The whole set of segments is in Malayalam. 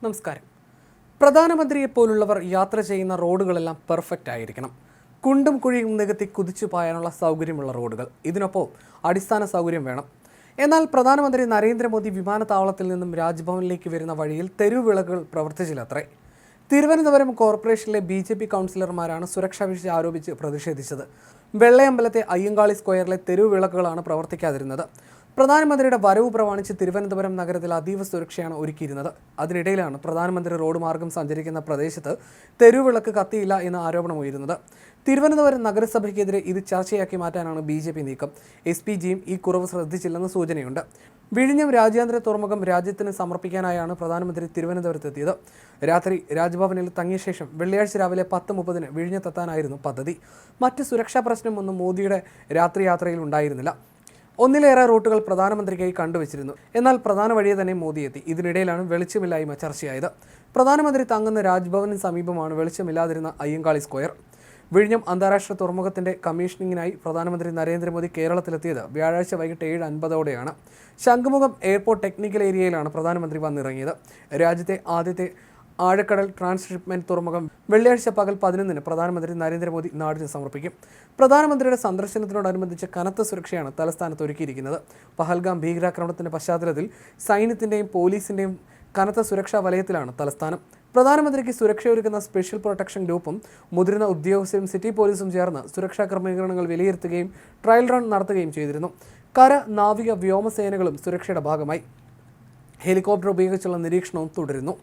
നമസ്കാരം. പ്രധാനമന്ത്രിയെപ്പോലുള്ളവർ യാത്ര ചെയ്യുന്ന റോഡുകളെല്ലാം പെർഫെക്റ്റ് ആയിരിക്കണം. കുണ്ടും കുഴിയും നികത്തി കുതിച്ചു പായാനുള്ള സൗകര്യമുള്ള റോഡുകൾ, ഇതിനൊപ്പം അടിസ്ഥാന സൗകര്യം വേണം. എന്നാൽ പ്രധാനമന്ത്രി നരേന്ദ്രമോദി വിമാനത്താവളത്തിൽ നിന്നും രാജ്ഭവനിലേക്ക് വരുന്ന വഴിയിൽ തെരുവിളക്കുകൾ പ്രവർത്തിച്ചില്ലത്രേ. തിരുവനന്തപുരം കോർപ്പറേഷനിലെ BJP കൗൺസിലർമാരാണ് സുരക്ഷാ വീഴ്ച ആരോപിച്ച് പ്രതിഷേധിച്ചത്. വെള്ളയമ്പലത്തെ അയ്യങ്കാളി സ്ക്വയറിലെ തെരുവിളക്കുകളാണ് പ്രവർത്തിക്കാതിരുന്നത്. പ്രധാനമന്ത്രിയുടെ വരവ് പ്രമാണിച്ച് തിരുവനന്തപുരം നഗരത്തിൽ അതീവ സുരക്ഷയാണ് ഒരുക്കിയിരുന്നത്. അതിനിടയിലാണ് പ്രധാനമന്ത്രി റോഡ് മാർഗം സഞ്ചരിക്കുന്ന പ്രദേശത്ത് തെരുവിളക്ക് കത്തിയില്ല എന്ന ആരോപണം ഉയരുന്നത്. തിരുവനന്തപുരം നഗരസഭയ്ക്കെതിരെ ഇത് ചർച്ചയാക്കി മാറ്റാനാണ് BJP നീക്കം. SPGയും ഈ കുറവ് ശ്രദ്ധിച്ചില്ലെന്ന് സൂചനയുണ്ട്. വിഴിഞ്ഞം രാജ്യാന്തര തുറമുഖം രാജ്യത്തിന് സമർപ്പിക്കാനായാണ് പ്രധാനമന്ത്രി തിരുവനന്തപുരത്തെത്തിയത്. രാത്രി രാജ്ഭവനിൽ തങ്ങിയ ശേഷം വെള്ളിയാഴ്ച രാവിലെ 10:30 വിഴിഞ്ഞത്തെത്താനായിരുന്നു പദ്ധതി. മറ്റ് സുരക്ഷാ പ്രശ്നമൊന്നും മോദിയുടെ രാത്രി യാത്രയിൽ ഉണ്ടായിരുന്നില്ല. ഒന്നിലേറെ റൂട്ടുകൾ പ്രധാനമന്ത്രിക്കായി കണ്ടുവച്ചിരുന്നു. എന്നാൽ പ്രധാന വഴിയെ തന്നെ മോദി എത്തി. ഇതിനിടയിലാണ് വെളിച്ചമില്ലായ്മ ചർച്ചയായത്. പ്രധാനമന്ത്രി തങ്ങുന്ന രാജ്ഭവന് സമീപമാണ് വെളിച്ചമില്ലാതിരുന്ന അയ്യങ്കാളി സ്ക്വയർ. വിഴിഞ്ഞം അന്താരാഷ്ട്ര തുറമുഖത്തിന്റെ കമ്മീഷനിങ്ങിനായി പ്രധാനമന്ത്രി നരേന്ദ്രമോദി കേരളത്തിലെത്തിയത് വ്യാഴാഴ്ച വൈകിട്ട് 7:50 ശംഖുമുഖം എയർപോർട്ട് ടെക്നിക്കൽ ഏരിയയിലാണ് പ്രധാനമന്ത്രി വന്നിറങ്ങിയത്. രാജ്യത്തെ ആദ്യത്തെ ആഴക്കടൽ ട്രാൻസ്ഷിപ്മെന്റ് തുറമുഖം വെള്ളിയാഴ്ച പകൽ 11 പ്രധാനമന്ത്രി നരേന്ദ്രമോദി നാടിന് സമർപ്പിക്കും. പ്രധാനമന്ത്രിയുടെ സന്ദർശനത്തിനോടനുബന്ധിച്ച് കനത്ത സുരക്ഷയാണ് തലസ്ഥാനത്ത് ഒരുക്കിയിരിക്കുന്നത്. പഹൽഗാം ഭീകരാക്രമണത്തിന്റെ പശ്ചാത്തലത്തിൽ സൈന്യത്തിന്റെയും പോലീസിന്റെയും കനത്ത സുരക്ഷാ വലയത്തിലാണ് തലസ്ഥാനം. പ്രധാനമന്ത്രിക്ക് സുരക്ഷയൊരുക്കുന്ന സ്പെഷ്യൽ പ്രൊട്ടക്ഷൻ ഗ്രൂപ്പും മുതിർന്ന ഉദ്യോഗസ്ഥരും സിറ്റി പോലീസും ചേർന്ന് സുരക്ഷാ ക്രമീകരണങ്ങൾ വിലയിരുത്തുകയും ട്രയൽ റൺ നടത്തുകയും ചെയ്തിരുന്നു. കര, നാവിക, വ്യോമസേനകളും സുരക്ഷയുടെ ഭാഗമായി ഹെലികോപ്റ്റർ ഉപയോഗിച്ചുള്ള നിരീക്ഷണവും തുടരുന്നു.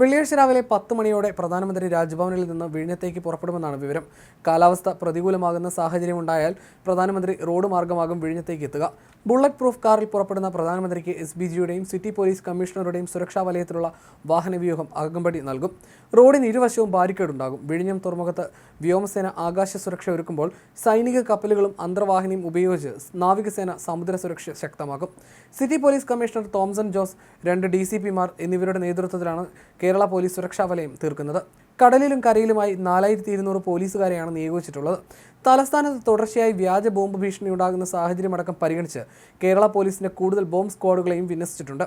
വെള്ളിയാഴ്ച രാവിലെ 10 മണിയോടെ പ്രധാനമന്ത്രി രാജ്ഭവനിൽ നിന്ന് വിഴിഞ്ഞത്തേക്ക് പുറപ്പെടുമെന്നാണ് വിവരം. കാലാവസ്ഥ പ്രതികൂലമാകുന്ന സാഹചര്യമുണ്ടായാൽ പ്രധാനമന്ത്രി റോഡ് മാർഗമാകും വിഴിഞ്ഞത്തേക്ക് എത്തുക. ബുള്ളറ്റ് പ്രൂഫ് കാറിൽ പുറപ്പെടുന്ന പ്രധാനമന്ത്രിക്ക് SPGയുടെയും സിറ്റി പോലീസ് കമ്മീഷണറുടെയും സുരക്ഷാ വലയത്തിലുള്ള വാഹനവ്യൂഹം അകമ്പടി നൽകും. റോഡിന് ഇരുവശവും ബാരിക്കേഡ് ഉണ്ടാകും. വിഴിഞ്ഞം തുറമുഖത്ത് വ്യോമസേന ആകാശ സുരക്ഷ ഒരുക്കുമ്പോൾ സൈനിക കപ്പലുകളും അന്തർവാഹിനിയും ഉപയോഗിച്ച് നാവികസേന സമുദ്ര സുരക്ഷ ശക്തമാക്കും. City police commissioner Thomson Jose, 2 DCPമാർ എന്നിവരുടെ നേതൃത്വത്തിലാണ് കേരള പോലീസ് സുരക്ഷാ വലയം തീർക്കുന്നത്. കടലിലും കരയിലുമായി 4200 പോലീസുകാരെയാണ് നിയോഗിച്ചിട്ടുള്ളത്. തലസ്ഥാനത്ത് തുടർച്ചയായി വ്യാജ ബോംബ് ഭീഷണി ഉണ്ടാകുന്ന സാഹചര്യമടക്കം പരിഗണിച്ച് കേരള പോലീസിന്റെ കൂടുതൽ ബോംബ് സ്ക്വാഡുകളെയും വിന്യസിച്ചിട്ടുണ്ട്.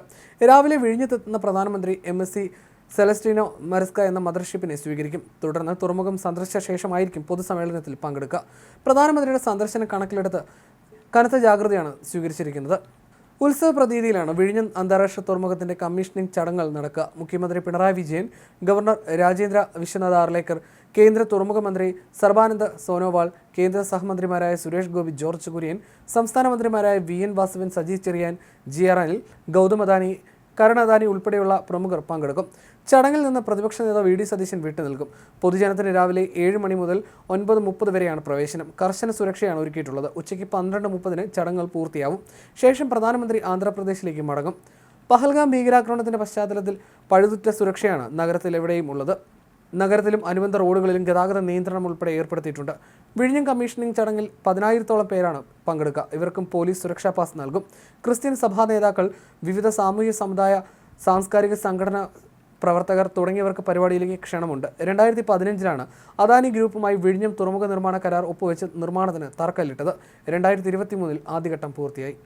രാവിലെ വിഴിഞ്ഞത്തെത്തുന്ന പ്രധാനമന്ത്രി MSC സെലസ്റ്റിനോ മരസ്ക എന്ന മദർഷിപ്പിനെ സ്വീകരിക്കും. തുടർന്ന് തുറമുഖം സന്ദർശിച്ച ശേഷമായിരിക്കും പൊതുസമ്മേളനത്തിൽ പങ്കെടുക്കുക. പ്രധാനമന്ത്രിയുടെ സന്ദർശനം കണക്കിലെടുത്ത് കനത്ത ജാഗ്രതയാണ് സ്വീകരിച്ചിരിക്കുന്നത്. ഉത്സവ പ്രതീതിയിലാണ് വിഴിഞ്ഞം അന്താരാഷ്ട്ര തുറമുഖത്തിന്റെ കമ്മീഷനിംഗ് ചടങ്ങുകൾ നടക്കുക. മുഖ്യമന്ത്രി പിണറായി വിജയൻ, ഗവർണർ രാജേന്ദ്ര വിശ്വനാഥ് ആർലേക്കർ, കേന്ദ്ര തുറമുഖ മന്ത്രി സർബാനന്ദ സോനോവാൾ, കേന്ദ്ര സഹമന്ത്രിമാരായ സുരേഷ് ഗോപി, ജോർജ് കുര്യൻ, സംസ്ഥാന മന്ത്രിമാരായ VN വാസവൻ, സജി ചെറിയാൻ, GR അനിൽ, ഗൗതം അദാനി, കരുൺ അദാനി ഉൾപ്പെടെയുള്ള പ്രമുഖർ പങ്കെടുക്കും. ചടങ്ങിൽ നിന്ന് പ്രതിപക്ഷ നേതാവ് VD സതീശൻ വിട്ടുനിൽക്കും. പൊതുജനത്തിന് രാവിലെ 7 മണി മുതൽ 9:30 വരെയാണ് പ്രവേശനം. കർശന സുരക്ഷയാണ് ഒരുക്കിയിട്ടുള്ളത്. ഉച്ചയ്ക്ക് 12:30 ചടങ്ങുകൾ പൂർത്തിയാവും. ശേഷം പ്രധാനമന്ത്രി ആന്ധ്രാപ്രദേശിലേക്ക് മടങ്ങും. പഹൽഗാം ഭീകരാക്രമണത്തിന്റെ പശ്ചാത്തലത്തിൽ പഴുതുറ്റ സുരക്ഷയാണ് നഗരത്തിൽ എവിടെയും ഉള്ളത്. നഗരത്തിലും അനുബന്ധ റോഡുകളിലും ഗതാഗത നിയന്ത്രണം ഉൾപ്പെടെ ഏർപ്പെടുത്തിയിട്ടുണ്ട്. വിഴിഞ്ഞം കമ്മീഷനിംഗ് ചടങ്ങിൽ 10,000-ഓളം പേരാണ് പങ്കെടുക്കുക. ഇവർക്കും പോലീസ് സുരക്ഷാ പാസ് നൽകും. ക്രിസ്ത്യൻ സഭാ നേതാക്കൾ, വിവിധ സാമൂഹ്യ സമുദായ സാംസ്കാരിക സംഘടനാ പ്രവർത്തകർ തുടങ്ങിയവർക്ക് പരിപാടിയിലേക്ക് ക്ഷണമുണ്ട്. 2015 അദാനി ഗ്രൂപ്പുമായി വിഴിഞ്ഞം തുറമുഖ നിർമ്മാണ കരാർ ഒപ്പുവെച്ച് നിർമ്മാണത്തിന് തറക്കല്ലിട്ടത്. 2023 ആദ്യഘട്ടം പൂർത്തിയായി.